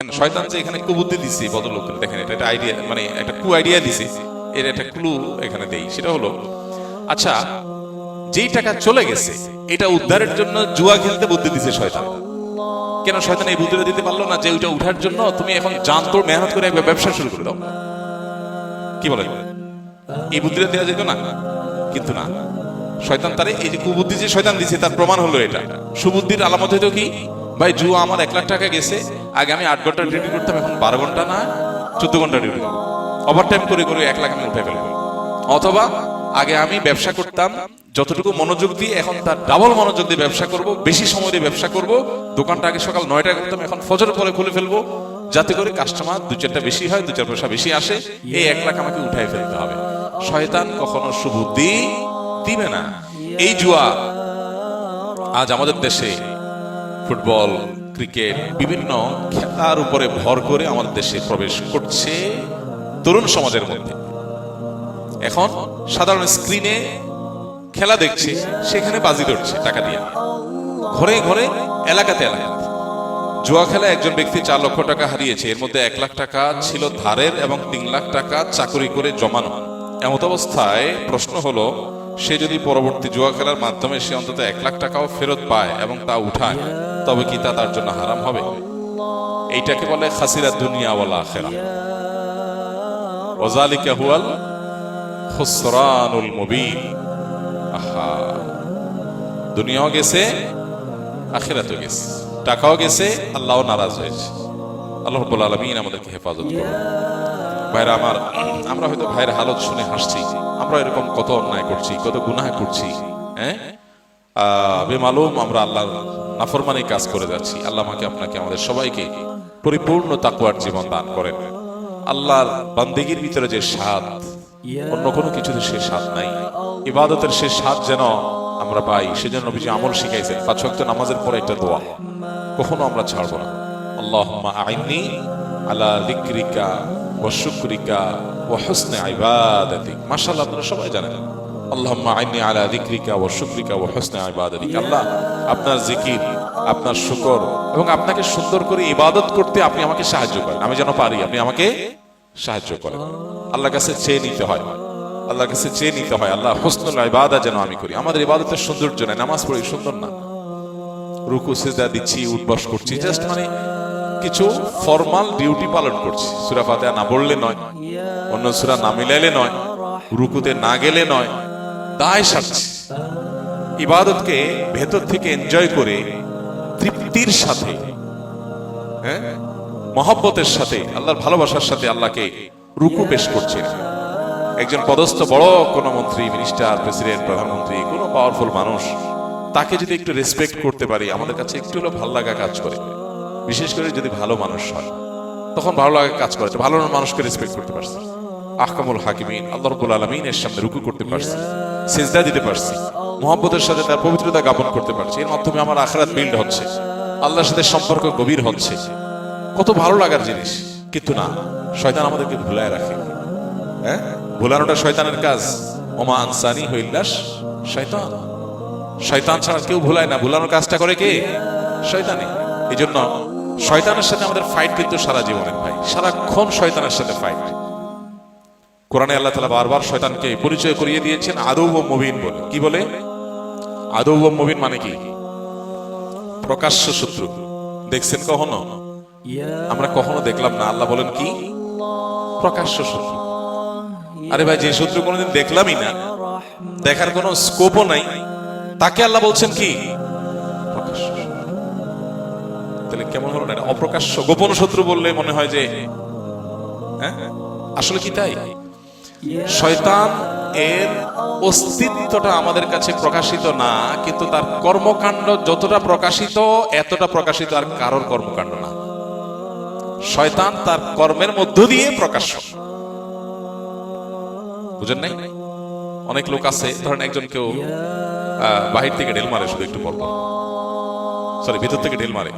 শয়তান যে এখানে কুবুদ্ধি দিছে ভদ্রলোককে, দেখেন এটা একটা আইডিয়া, মানে একটা কু আইডিয়া দিছে, এর একটা ক্লু এখানে দেই। সেটা হলো, আচ্ছা যেই টাকা চলে গেছে এটা উদ্ধারের জন্য জুয়া খেলতে বুদ্ধি দিছে শয়তান। কেন শয়তান এই বুদ্ধিটা দিতে পারলো না যে ওইটা উঠার জন্য তুমি এখন জান তোর মেহনত করে একবার ব্যবসা শুরু করে দাও? কি বলে, এই বুদ্ধিটা দেওয়া যেত না? কিন্তু না, শয়তান তারে এই যে কুবুদ্ধি যে শয়তান দিছে তার প্রমাণ হলো এটা। সুবুদ্ধির আলামত হইতো কি, ভাই জুয়া আমার 1 লাখ টাকা গেছে, আগে আমি 8 ঘন্টা ডিউটি করতাম, এখন 12 ঘন্টা না 14 ঘন্টা ডিউটি করবো, ওভারটাইম করে করে 1 লাখ আমি উঠে ফেলবো। অথবা আগে আমি ব্যবসা করতাম যতটুকু মনোযোগ দিয়ে, এখন তার ডাবল মনোযোগ দিয়ে ব্যবসা করব, বেশি সময় দিয়ে ব্যবসা করব। দোকানটা আগে সকাল 9টায় করতাম, এখন ফজর পরে খুলে ফেলবো, যাতে করে কাস্টমার 2-4টা বেশি হয়, 2-4 পয়সা বেশি আসে। এই 1 লাখ আমাকে উঠাই ফেলতে হবে। শয়তান কখনো সুবুদ্ধি দিবে না। এই জুয়া আজ আমাদের দেশে ফুটবল, ক্রিকেট, বিভিন্ন খেলার উপরে ভর করে আমাদের দেশে প্রবেশ করছে তরুণ সমাজের মধ্যে। এখন সাধারণ স্ক্রিনে খেলা দেখছে, সেখানে বাজি ধরছে টাকা দিয়ে, ঘরে ঘরে, এলাকাতে এলাকাতে। জুয়া খেলা একজন ব্যক্তি 4 লক্ষ টাকা হারিয়েছে, এর মধ্যে 1 লাখ টাকা ছিল ধারের এবং 3 লাখ টাকা চাকরি করে জমানো। এমত অবস্থায় প্রশ্ন হলো, সে যদি পরবর্তী জুয়া খেলার মাধ্যমে সে অন্তত 1 লাখ টাকাও ফেরত পায় এবং তা উঠায়, তবে কি তা তার জন্য হারাম হবে? এইটাকে বলে খাসিরা দুনিয়া ওয়াল আখিরা, ওয়াযালিকা হুয়াল খুসরানুল মুবিন। আহা, দুনিয়াও গেছে, আখিরাতও গেছে, টাকাও গেছে, আল্লাহও নারাজ হয়েছে। আল্লাহ রাব্বুল আলামিন আমাদেরকে হেফাজত করুন। ভাইরা আমার, আমরা হয়তো ভাইয়ের হালত শুনে হাসছি, আমরা এরকম কত অন্যায় করছি, কত গুনাহ করছি, হ্যাঁ, বেমালুম আমরা আল্লাহর নাফরমানি কাজ করে যাচ্ছি। আল্লাহ আমাকে, আপনাকে, আমাদের সবাইকে পরিপূর্ণ তাকওয়ার জীবন দান করেন। আল্লাহর বান্দেগীর ভিতরে যে স্বাদ, অন্য কোনো কিছুতে সে স্বাদ নাই। ইবাদতের সে স্বাদ যেন আমরা পাই, সেজন্য নবীজি আমল শিখাইছেন। 5 ওয়াক্ত নামাজের পরে একটা দোয়া কখনো আমরা ছাড়বো না। আল্লাহুম্মা আইন্নি আলা যিকরিকা ওয়া শুকরিকা ওয়া হুসনি ইবাদাতিক। মাশাআল্লাহ, আপনারা সবাই জানেন আল্লাহুম্মা আইন্নি আলা যিকরিকা ওয়া শুকরিকা ওয়া হুসনি ইবাদাতিক। আল্লাহ, আপনার জিকির, আপনার শুকর এবং আপনাকে সুন্দর করে ইবাদত করতে আপনি আমাকে সাহায্য করেন। আমি যেন পারি, আপনি আমাকে সাহায্য করেন। আল্লাহর কাছে চেয়ে নিতে হয়, আল্লাহর কাছে চেয়ে নিতে হয়, আল্লাহ হুসনুল ইবাদত যেন আমি করি। আমাদের ইবাদতের সৌন্দর্য নাই, নামাজ পড়ি সুন্দর না, রুকু সিজদা দিচ্ছি, উঠবস করছি, জাস্ট মানে কিছু ফরমাল ডিউটি পালন করছি। সূরা ফাতিহা না পড়লে নয়, অন্য সূরা না মিলাইলে নয়, রুকুতে না গেলে নয়, দায় সারছি। ইবাদতকে ভেতর থেকে এনজয় করে তৃপ্তির সাথে, হ্যাঁ, মহব্বতের সাথে, আল্লাহর ভালোবাসার সাথে আল্লাহকে রুকু পেশ করছি। একজন পদস্থ বড় কোন মন্ত্রী, মিনিস্টার, প্রেসিডেন্ট, প্রধানমন্ত্রী, কোন পাওয়ারফুল মানুষ, তাকে যদি একটু রেসপেক্ট করতে পারি, আমাদের কাছে একটু হলো ভালো লাগা কাজ করে। বিশেষ করে যদি ভালো মানুষ হয়, তখন ভালো লাগা কাজ করে। ভালো মানুষকে রেসপেক্ট করতে পারছি, আহকামুল হাকিমিন আল্লাহ রাব্বুল আলামিনের সামনে রুকু করতে পারছি, সিজদা দিতে পারছি, মুহাব্বতের সাথে তার পবিত্রতা জ্ঞাপন করতে পারছি। এর মাধ্যমে আমার আখিরাত বিল্ড হচ্ছে, আল্লাহর সাথে সম্পর্ক গভীর হচ্ছে। কত ভালো লাগার জিনিস। কিন্তু না, শয়তান আমাদেরকে ভুলায় রাখে। হ্যাঁ, ভুলানোটা শয়তানের কাজ। ওমা আনসানি হইল্লাস শয়তান। শয়তান ছাড়া কেউ ভুলায় না, ভুলানোর কাজটা করে কে? শয়তানি। এই জন্য শয়তানের সাথে আমাদের ফাইট কিন্তু সারা জীবনের, ভাই, সারাক্ষণ শয়তানের সাথে ফাইট। কোরআনে আল্লাহ তাআলা বারবার শয়তানকে পরিচয় করিয়ে দিয়েছেন আদৌ ও মুবিন বলে। কি বলে? আদৌ ও মুবিন মানে কি? প্রকাশ্য শত্রু। দেখছেন কখনো? আমরা কখনো দেখলাম না। আল্লাহ বলেন কি? প্রকাশ্য শত্রু। আরে ভাই, যে শত্রু কোনোদিন দেখলামই না, দেখার কোনো স্কোপও নাই, তাকে আল্লাহ বলছেন কি? প্রকাশ্য। তাহলে কেমন হলো না? অপ্রকাশ্য গোপন শত্রু বললে মনে হয় যে, হ্যাঁ, আসলে কি তাই? শয়তান এর অস্তিত্বটা আমাদের কাছে প্রকাশিত না, কিন্তু তার কর্মকাণ্ড যতটা প্রকাশিত, এতটা প্রকাশিত আর কারোর কর্মকাণ্ড না। শয়তান তার কর্মের মধ্য দিয়ে প্রকাশ্য। বুঝেন নাই? অনেক লোক আছে, ধরেন একজন কেউ বাহির থেকে ঢেল মারে, শুধু একটু পর পর, সরি ভেতর থেকে ঢেল মারে।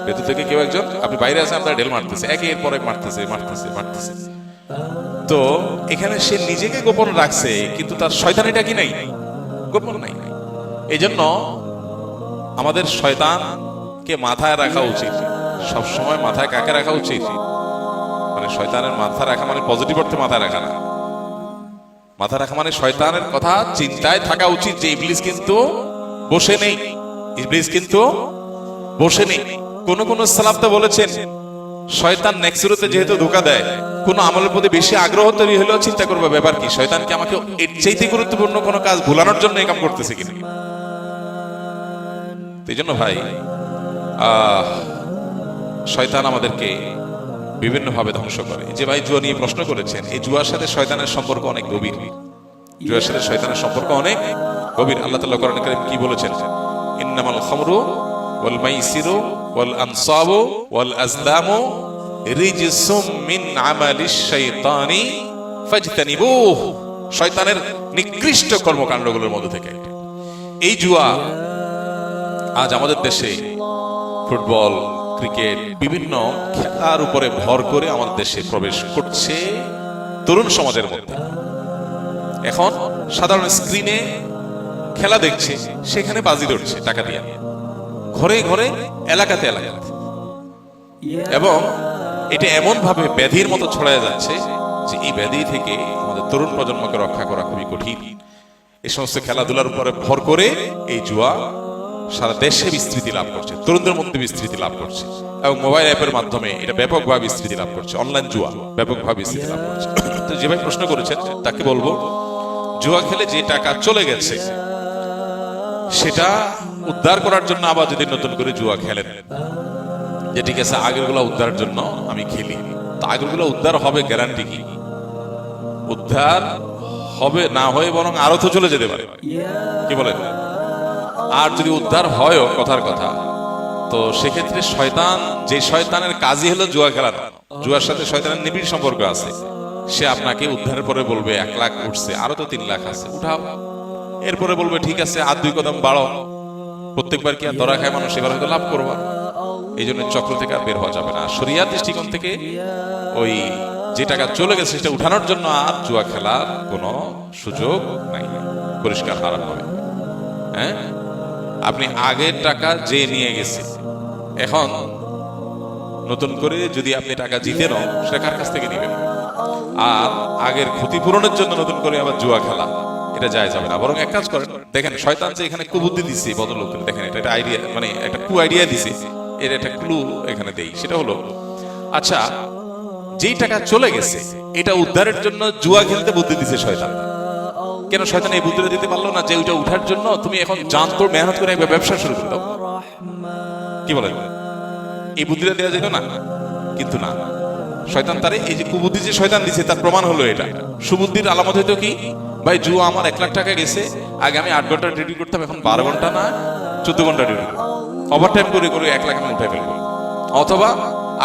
ভেতর থেকে কেউ একজন, আপনি বাইরে আছেন, আপনার ঢেল মারতেছে, একের পর এক মারতেছে মারতেছে মারতেছে। তো এখানে সে নিজেকে গোপন রাখছে, কিন্তু তার শয়তানিটা কি নাই? গোপন নাই। এই জন্য আমাদের শয়তানকে মাথায় রাখা উচিত। সব সময় মাথায় কাকে রাখা উচিত? মানে শয়তানের মাথা রাখা মানে পজিটিভ অর্থে মাথায় রাখা না। মাথা রাখা মানে শয়তানের কথা চিন্তায় থাকা উচিত যে ইবলিস কিন্তু বসে নেই, ইবলিস কিন্তু বসে নেই। কোন কোন সালাফ তো বলেছেন শয়তান নেক্সুরুতে যেহেতু ধোঁকা দেয়, কোন আমলের প্রতি বেশি আগ্রহ তৈরি হলেও চিন্তা করবে ব্যাপার কি, শয়তান কি আমাকে এর চাইতে গুরুত্বপূর্ণ কোনো কাজ ভুলানোর জন্য এই কাম করতেছে কিনা। এই জন্য ভাই শয়তান আমাদেরকে বিভিন্ন ভাবে ধ্বংস করে। যে ভাই জুয়া নিয়ে প্রশ্ন করেছেন, এই জুয়ার সাথে শয়তানের সম্পর্ক অনেক গভীর। জুয়ার সাথে শয়তানের সম্পর্ক অনেক গভীর। আল্লাহ তাআলা কোরআনে কারীম কি বলেছেন? ইন্নামাল খামরু ওয়াল মাইসিরু ওয়াল আনসাবু ওয়াল আজলামু রিজসুম মিন আমালিশ শাইতানি ফাজতানিবুহু। শয়তানের নিকৃষ্ট কর্মকাণ্ডগুলোর মধ্যে থেকে এই জুয়া। আজ আমাদের দেশে ফুটবল, ক্রিকেট, বিভিন্ন খেলার উপরে ভর করে আমাদের দেশে প্রবেশ করছে তরুণ সমাজের মধ্যে। এখন সাধারণ স্ক্রিনে খেলা দেখছে, সেখানে বাজি ধরছে টাকা দিয়ে, ঘরে ঘরে, এলাকাতে এলাকাতে। এবং এটা এমন ভাবে ব্যাধির মতো ছড়ায় যাচ্ছে যে এই ব্যাধি থেকে আমাদের তরুণ প্রজন্মকে রক্ষা করা খুবই কঠিন। এই সমস্ত খেলাধুলার উপরে ভর করে এই জুয়া সারা দেশে বিস্তৃতি লাভ করছে, তরুণদের মধ্যে বিস্তৃতি লাভ করছে, এবং মোবাইল অ্যাপের মাধ্যমে এটা ব্যাপকভাবে বিস্তৃতি লাভ করছে। অনলাইন জুয়া ব্যাপকভাবে বিস্তৃতি লাভ করছে। তো যে ভাই প্রশ্ন করেছেন তাকে বলবো, জুয়া খেলে যে টাকা চলে গেছে সেটা উদ্ধার করার জন্য আবার যদি নতুন করে জুয়া খেলেন, যে ঠিক আছে আগেরগুলো উদ্ধারের জন্য আমি খেলি, তো আগেরগুলো উদ্ধার হবে গ্যারান্টি কি? উদ্ধার হবে না হয়ে বরং আরো তো চলে যেতে পারে, কি বলেন? আর যদি উদ্ধার হয়ও কথার কথা, তো সেক্ষেত্রে শয়তান, যে শয়তানের কাজই হলো জুয়া খেলানো, জুয়ার সাথে শয়তানের নিবিড় সম্পর্ক আছে, সে আপনাকে উদ্ধারের পরে বলবে 1 লাখ উঠছে, আরো তো 3 লাখ আছে, উঠাও। এরপরে বলবে ঠিক আছে আর 2 কদম বাড়ো। প্রত্যেকবার কি আর ধরা খায় মানুষ, এবার হয়তো লাভ করবা। এই জন্য চক্র থেকে আর বের হওয়া যাবে না। শরিয়াত দৃষ্টিকোণ থেকে ওই যে টাকা চলে গেছে সেটা উঠানোর জন্য আর জুয়া খেলার কোনো সুযোগ নাই, পরিষ্কার হারাম হবে। হ্যাঁ, আপনি আগের টাকা যে নিয়ে গেছে, এখন নতুন করে যদি আপনি টাকা জিতে নাও, সেটা কার কাছ থেকে নেবেন? আর আগের ক্ষতিপূরণের জন্য নতুন করে আবার জুয়া খেলা, এটা যায় যাবে না। বরং এক কাজ করেন, দেখেন শয়তান যে এখানে কুবুদ্ধি দিচ্ছে ভদ্রলোক, দেখেন এটা একটা আইডিয়া, মানে একটা কু আইডিয়া দিছে, এর একটা ক্লু এখানে দেই। সেটা হলো, আচ্ছা যেই টাকা চলে গেছে এটা উদ্ধারের জন্য জুয়া খেলতে বুদ্ধি দিছে শয়তান। কেন শয়তান এই বুদ্ধিটা দিতে পারলো না যে ওইটা উঠার জন্য তুমি এখন জান তোর মেহনত করে একবার ব্যবসা শুরু করে দাও? কি বলেন? এই বুদ্ধিটা দেওয়া যেত না? কিন্তু না, শয়তান তারে এই যে কুবুদ্ধি যে শয়তান দিছে তার প্রমাণ হলো এটা। সুবুদ্ধির আলামত হইতো কি? ভাই জুয়া আমার 1 লাখ টাকা গেছে, আগে আমি 8 ঘন্টা ডিউটি করতাম, এখন 12 ঘন্টা না 14 ঘন্টা ডিউটি করব, ওভার টাইম করে করে 1 লাখ আমি উঠাই ফেলবো। অথবা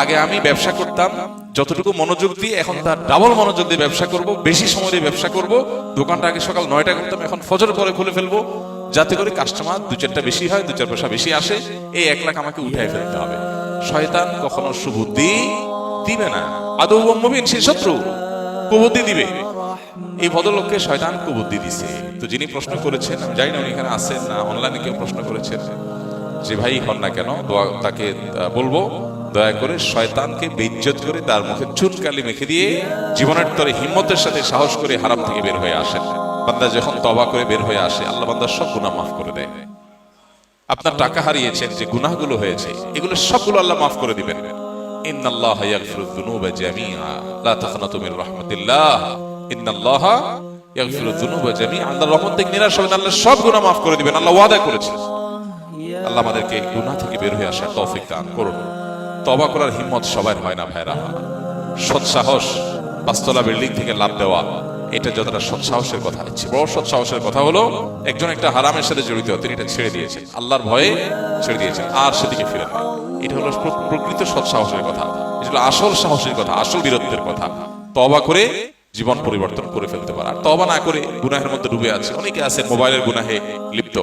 আগে আমি ব্যবসা করতাম যতটুকু মনোযোগ দিয়ে, এখন তার ডাবল মনোযোগ দিয়ে ব্যবসা করব, বেশি সময় দিয়ে ব্যবসা করব। দোকানটা আগে সকাল 9টা করতাম, এখন ফজর পরে খুলে ফেলবো, যাতে করে কাস্টমার 2-4টা বেশি হয়, 2-4 পয়সা বেশি আসে। এই 1 লাখ আমাকে উঠাই ফেলতে হবে। শয়তান কখনো সুবুদ্ধি দিবে না, আদৌ মুমিন সে শত্রু, কুবুদ্ধি দিবে। এই ভদ্রলোককে শয়তান কুবুদ্ধি দিছে। তো যিনি প্রশ্ন করেছেন, আমি জানি না উনি এখানে আছেন না অনলাইনে কেউ প্রশ্ন করেছেন, যে ভাই হন না কেন, তাকে বলবো দয়া করে শয়তানকে বেইজ্জত করে তার মুখে চুনকালি মেখে দিয়ে জীবনের তরে হিম্মতের সাথে সাহস করে হারাম থেকে বের হয়ে আসেন। বান্দা যখন তওবা করে বের হয়ে আসে, আল্লাহ বান্দার সব গুনাহ মাফ করে দেয়। আপনার টাকা হারিয়েছেন, যে গুনাহগুলো হয়েছে, এগুলো সবগুলো আল্লাহ মাফ করে দিবেন। ইন্নাল্লাহা ইয়াগফিরুয যুনুবা জামিআ লা তাকনাতু মির রাহমাতিল্লাহ, ইন্নাল্লাহা ইয়াগফিরুয যুনুবা জামিআ। আল্লাহর রহমত থেকে নিরাশ হবেন, আল্লাহ সব গুনাহ মাফ করে দিবেন, আল্লাহ ওয়াদা করেছেন। আল্লাহ আমাদেরকে গুনাহ থেকে বের হয়ে আসার তৌফিক দান করুন। তওবা করার হিম্মত সবার হয় না ভাইরা। সৎসাহস, 5 তলা বিল্ডিং থেকে লাফ দেওয়া, এটা যতটা সৎসাহসের কথা, বড় সৎসাহসের কথা হলো একজন একটা হারামের সাথে জড়িত, তিনি এটা ছেড়ে দিয়েছেন, আল্লাহর ভয়ে ছেড়ে দিয়েছেন, আর সেদিকে ফিরেন না। এটা হলো প্রকৃত সৎসাহসের কথা, এটা হলো আসল সাহসের কথা, আসল বীরত্বের কথা। তওবা করে জীবন পরিবর্তন করে ফেলতে পারে। আর তওবা না করে গুনাহের মধ্যে ডুবে আছে অনেকে আছে, মোবাইলের গুনাহে লিপ্ত,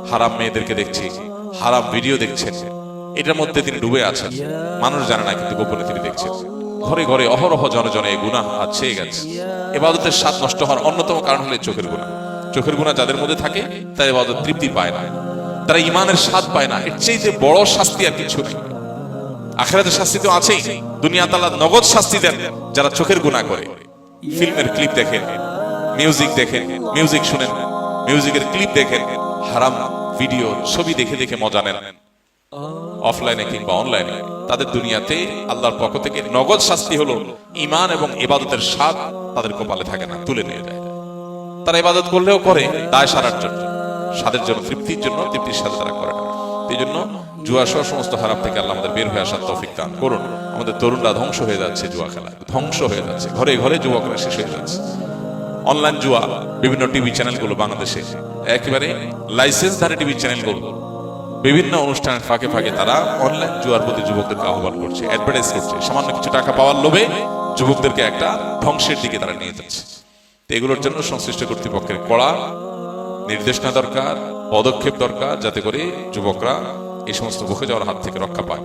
হারাম মেয়েদেরকে দেখছি, হারাম ভিডিও দেখছেন, এটার মধ্যে তিনি ডুবে আছেন, মানুষ জানে না, কিন্তু গোপনে তিনি দেখছেন। ঘরে ঘরে অহরহ জনে জনে গুনাহ আছে গেছে। ইবাদতের স্বাদ নষ্ট হওয়ার অন্যতম কারণ হলো চোখের গুনাহ। চোখের গুনাহ যাদের মধ্যে থাকে তারা ইবাদত তৃপ্তি পায় না, তারা ঈমানের স্বাদ পায় না। এর চেয়ে যে বড় শাস্তি আর কিছু নেই। আখিরাতের শাস্তি তো আছেই, দুনিয়াতে আল্লাহ নগদ শাস্তি দেন যারা চোখের গুনাহ করে। ফিল্মের ক্লিপ দেখেন, মিউজিক দেখেন, মিউজিক শুনেন, মিউজিকের ক্লিপ দেখেন, হারাম ভিডিও ছবি দেখে দেখে মজা নেন অফলাইনে কিংবা অনলাইনে, তাদের দুনিয়াতে আল্লাহর পক্ষ থেকে নগদ শাস্তি হলো ঈমান এবং ইবাদতের স্বাদ তাদের কপালে থাকে না, তুলে নিয়ে যায়। তারা ইবাদত করলেও করে দায় সারার জন্য, স্বাদের জন্য, তৃপ্তির জন্য, তৃপ্তির সাথে তারা করে না। এই জন্য জুয়া সহ সমস্ত হারাম থেকে আল্লাহ আমাদের বের হয়ে আসার তৌফিক দান করুন। আমাদের তরুণরা ধ্বংস হয়ে যাচ্ছে জুয়া খেলা, ধ্বংস হয়ে যাচ্ছে, ঘরে ঘরে যুবকরা শেষ হয়ে যাচ্ছে। অনলাইন জুয়া, বিভিন্ন টিভি চ্যানেলগুলো বাংলাদেশে একেবারে লাইসেন্সধারী টিভি চ্যানেলগুলো বিভিন্ন অনুষ্ঠানের ফাঁকে ফাঁকে তারা অনলাইন জুয়ার প্রতি যুবকদেরকে আহ্বান করছে, অ্যাডভার্টাইজ করছে, সামান্য কিছু টাকা পাওয়ার লোভে যুবকদেরকে একটা ধ্বংসের দিকে তারা নিয়ে যাচ্ছে। তো এগুলোর জন্য সংশ্লিষ্ট কর্তৃপক্ষের কড়া নির্দেশনা দরকার, পদক্ষেপ দরকার, যাতে করে যুবকরা এই সমস্ত বকে যাওয়ার হাত থেকে রক্ষা পায়।